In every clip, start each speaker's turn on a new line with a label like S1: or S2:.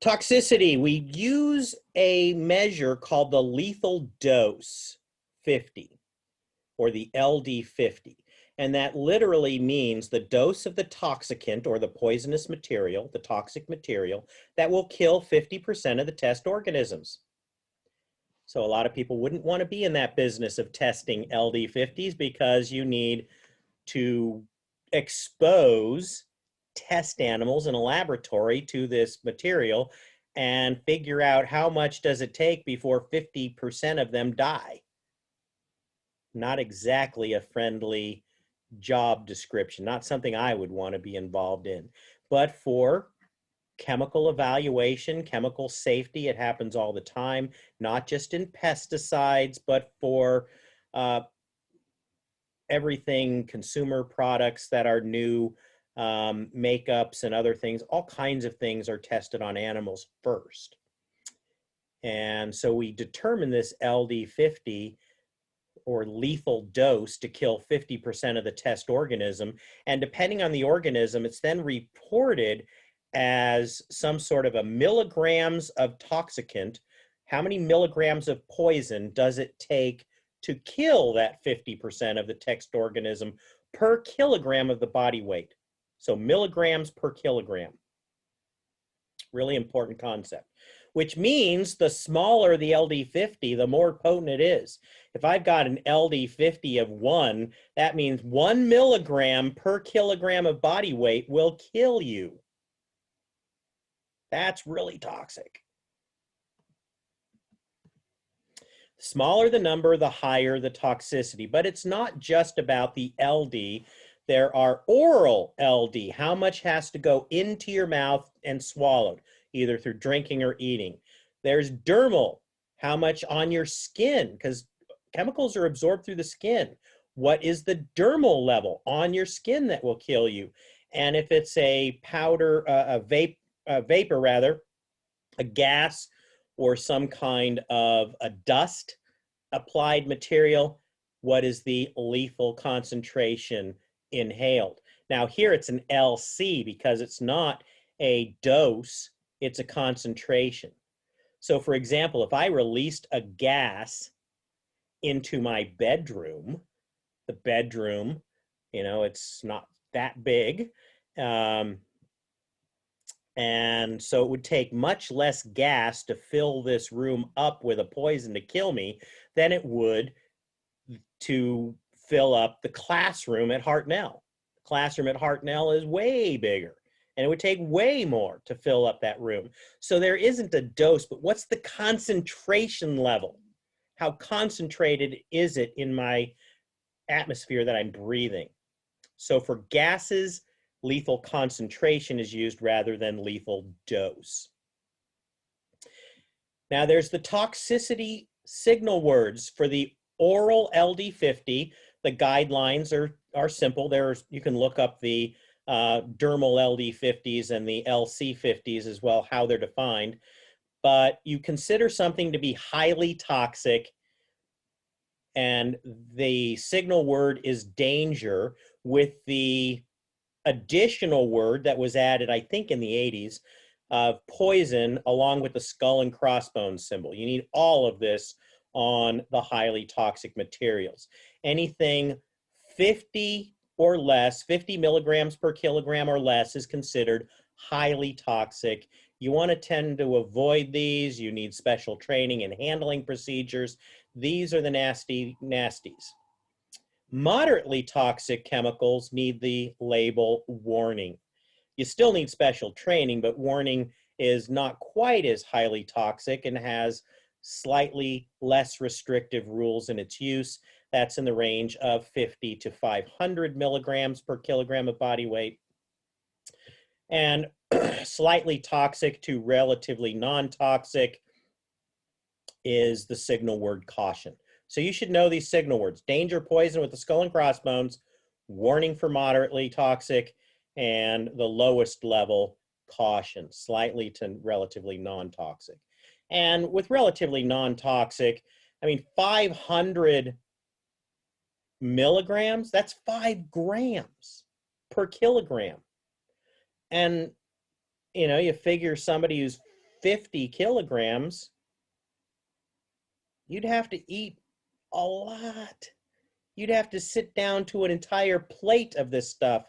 S1: Toxicity, we use a measure called the lethal dose 50 or the LD50. And that literally means the dose of the toxicant or the poisonous material, the toxic material, that will kill 50% of the test organisms. So a lot of people wouldn't want to be in that business of testing LD50s because you need to expose test animals in a laboratory to this material and figure out how much does it take before 50% of them die. Not exactly a friendly job description, not something I would want to be involved in. But for chemical evaluation, chemical safety, it happens all the time, not just in pesticides, but for everything, consumer products that are new, makeups and other things, all kinds of things are tested on animals first. And so we determine this LD50 or lethal dose to kill 50% of the test organism. And depending on the organism, it's then reported as some sort of a milligrams of toxicant. How many milligrams of poison does it take to kill that 50% of the test organism per kilogram of the body weight? So milligrams per kilogram. Really important concept, which means the smaller the LD50, the more potent it is. If I've got an LD50 of 1, that means 1 milligram per kilogram of body weight will kill you. That's really toxic. Smaller the number, the higher the toxicity. But it's not just about the LD. There are oral LD. How much has to go into your mouth and swallowed, either through drinking or eating. There's dermal. How much on your skin? Because chemicals are absorbed through the skin. What is the dermal level on your skin that will kill you? And if it's a powder, a vapor rather, a gas, or some kind of a dust applied material, what is the lethal concentration inhaled? Now here it's an LC because it's not a dose, it's a concentration. So for example, if I released a gas into my bedroom, the bedroom, it's not that big, and so it would take much less gas to fill this room up with a poison to kill me than it would to fill up the classroom at Hartnell. The classroom at Hartnell is way bigger, and it would take way more to fill up that room. So there isn't a dose, but what's the concentration level? How concentrated is it in my atmosphere that I'm breathing? So for gases, lethal concentration is used rather than lethal dose. Now there's the toxicity signal words for the oral LD50. The guidelines are simple. You can look up the dermal LD50s and the LC50s as well, how they're defined. But you consider something to be highly toxic, and the signal word is danger, with the additional word that was added, I think, in the 80s, of poison, along with the skull and crossbones symbol. You need all of this on the highly toxic materials. Anything 50 or less, 50 milligrams per kilogram or less, is considered highly toxic. You want to tend to avoid these. You need special training and handling procedures. These are the nasties. Moderately toxic chemicals need the label warning. You still need special training, but warning is not quite as highly toxic and has slightly less restrictive rules in its use. That's in the range of 50 to 500 milligrams per kilogram of body weight. And slightly toxic to relatively non-toxic is the signal word caution. So you should know these signal words: danger, poison with the skull and crossbones, warning for moderately toxic, and the lowest level, caution, slightly to relatively non-toxic. And with relatively non-toxic, I mean, 500 milligrams, that's 5 grams per kilogram. And, you figure somebody who's 50 kilograms, you'd have to eat a lot. You'd have to sit down to an entire plate of this stuff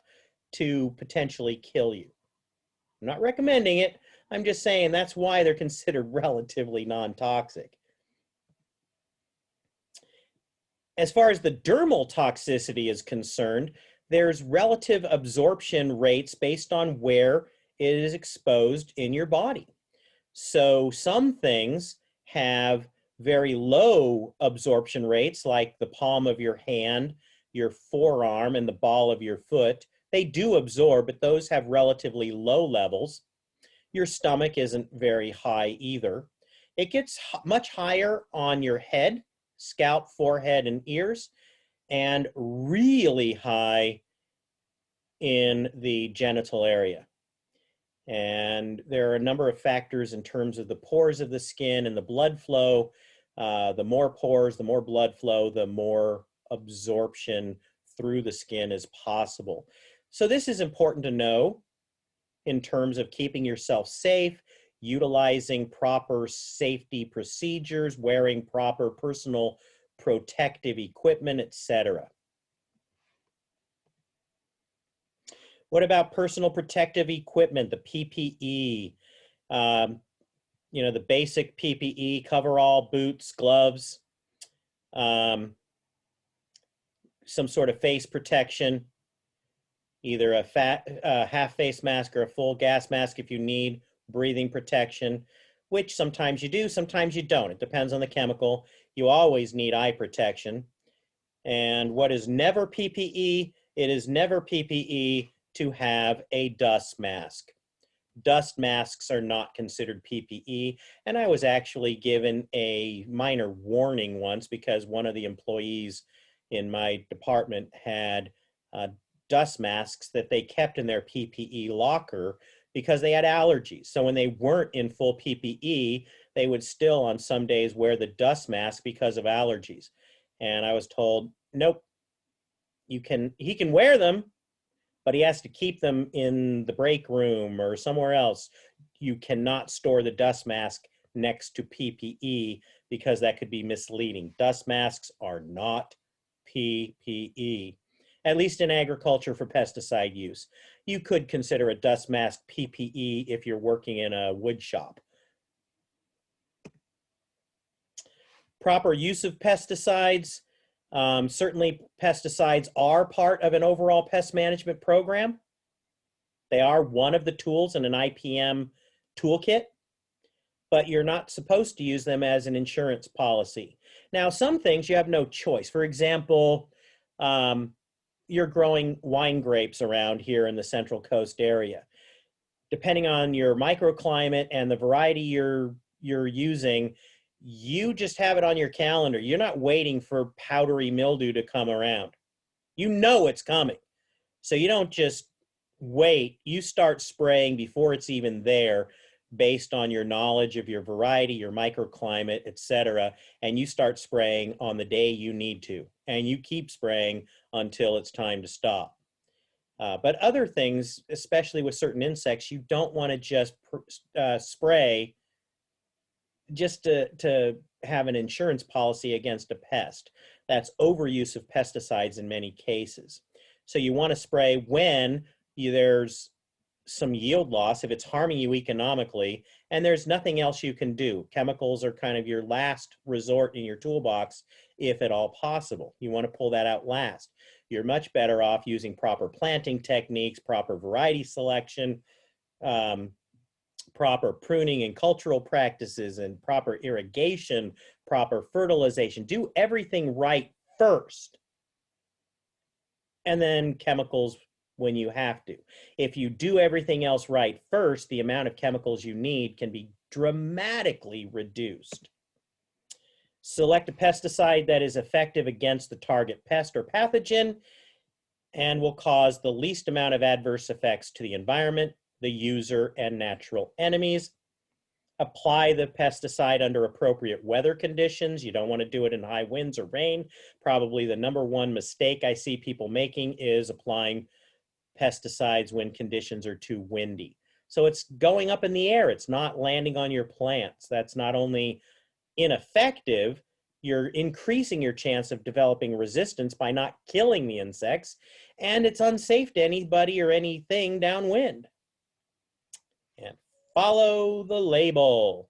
S1: to potentially kill you. I'm not recommending it. I'm just saying that's why they're considered relatively non-toxic. As far as the dermal toxicity is concerned, there's relative absorption rates based on where it is exposed in your body. So some things have very low absorption rates, like the palm of your hand, your forearm, and the ball of your foot. They do absorb, but those have relatively low levels. Your stomach isn't very high either. It gets much higher on your head, scalp, forehead, and ears, and really high in the genital area. And there are a number of factors in terms of the pores of the skin and the blood flow. The more pores, the more blood flow, the more absorption through the skin is possible. So this is important to know in terms of keeping yourself safe, utilizing proper safety procedures, wearing proper personal protective equipment, etc. What about personal protective equipment, the PPE? You know, the basic PPE, coverall, boots, gloves, some sort of face protection, either a half face mask or a full gas mask if you need breathing protection, which sometimes you do, sometimes you don't. It depends on the chemical. You always need eye protection. And what is never PPE? It is never PPE to have a dust mask. Dust masks are not considered PPE. And I was actually given a minor warning once because one of the employees in my department had dust masks that they kept in their PPE locker because they had allergies. So when they weren't in full PPE, they would still on some days wear the dust mask because of allergies. And I was told, nope, he can wear them, but he has to keep them in the break room or somewhere else. You cannot store the dust mask next to PPE because that could be misleading. Dust masks are not PPE, at least in agriculture for pesticide use. You could consider a dust mask PPE if you're working in a wood shop. Proper use of pesticides. Certainly pesticides are part of an overall pest management program. They are one of the tools in an IPM toolkit, but you're not supposed to use them as an insurance policy. Now, some things you have no choice. For example, you're growing wine grapes around here in the Central Coast area. Depending on your microclimate and the variety you're using, you just have it on your calendar. You're not waiting for powdery mildew to come around. You know it's coming. So you don't just wait. You start spraying before it's even there based on your knowledge of your variety, your microclimate, etc. And you start spraying on the day you need to. And you keep spraying until it's time to stop. But other things, especially with certain insects, you don't want to just spray just to have an insurance policy against a pest. That's overuse of pesticides in many cases. So you want to spray when there's some yield loss, if it's harming you economically, and there's nothing else you can do. Chemicals are kind of your last resort in your toolbox, if at all possible. You want to pull that out last. You're much better off using proper planting techniques, proper variety selection, proper pruning and cultural practices, and proper irrigation, proper fertilization. Do everything right first, and then chemicals when you have to. If you do everything else right first, the amount of chemicals you need can be dramatically reduced. Select a pesticide that is effective against the target pest or pathogen and will cause the least amount of adverse effects to the environment, the user, and natural enemies. Apply the pesticide under appropriate weather conditions. You don't want to do it in high winds or rain. Probably the number one mistake I see people making is applying pesticides when conditions are too windy. So it's going up in the air. It's not landing on your plants. That's not only ineffective, you're increasing your chance of developing resistance by not killing the insects, and it's unsafe to anybody or anything downwind. And follow the label.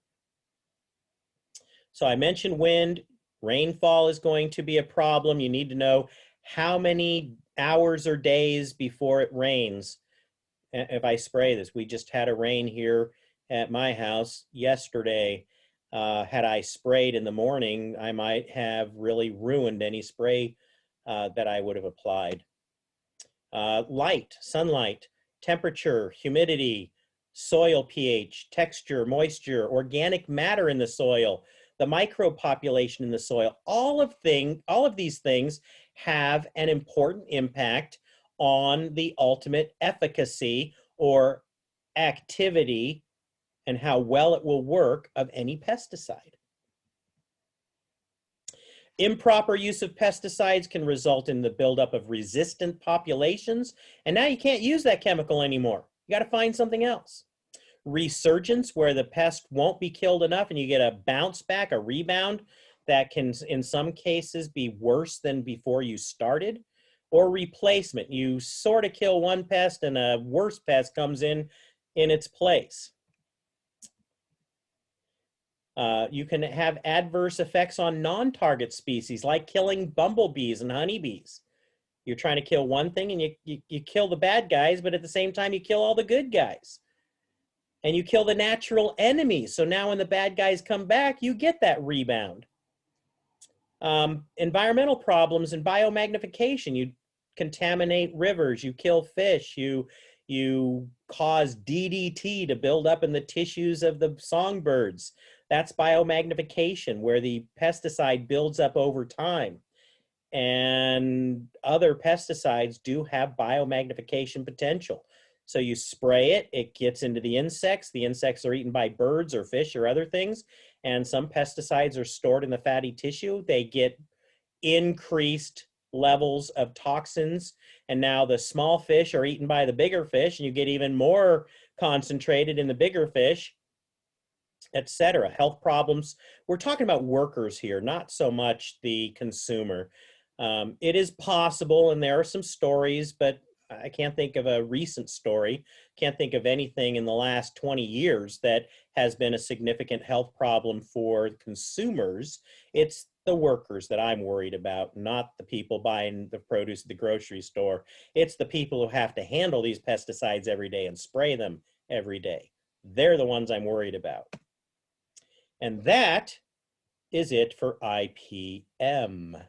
S1: So I mentioned wind. Rainfall is going to be a problem. You need to know how many hours or days before it rains. If I spray this, we just had a rain here at my house yesterday. Had I sprayed in the morning, I might have really ruined any spray that I would have applied. Light, sunlight, temperature, humidity, soil pH, texture, moisture, organic matter in the soil, the microbe population in the soil, all of these things have an important impact on the ultimate efficacy or activity and how well it will work of any pesticide. Improper use of pesticides can result in the buildup of resistant populations, and now you can't use that chemical anymore. You got to find something else. Resurgence, where the pest won't be killed enough and you get a bounce back, a rebound that can in some cases be worse than before you started. Or replacement, you sort of kill one pest and a worse pest comes in its place. You can have adverse effects on non-target species, like killing bumblebees and honeybees. You're trying to kill one thing and you kill the bad guys, but at the same time you kill all the good guys. And you kill the natural enemies. So now when the bad guys come back, you get that rebound. Environmental problems and biomagnification. You contaminate rivers, you kill fish, you cause DDT to build up in the tissues of the songbirds. That's biomagnification, where the pesticide builds up over time. And other pesticides do have biomagnification potential. So you spray it, it gets into the insects are eaten by birds or fish or other things, and some pesticides are stored in the fatty tissue. They get increased levels of toxins, and now the small fish are eaten by the bigger fish, and you get even more concentrated in the bigger fish, etc. Health problems. We're talking about workers here, not so much the consumer. It is possible, and there are some stories, but I can't think of a recent story, can't think of anything in the last 20 years that has been a significant health problem for consumers. It's the workers that I'm worried about, not the people buying the produce at the grocery store. It's the people who have to handle these pesticides every day and spray them every day. They're the ones I'm worried about. And that is it for IPM.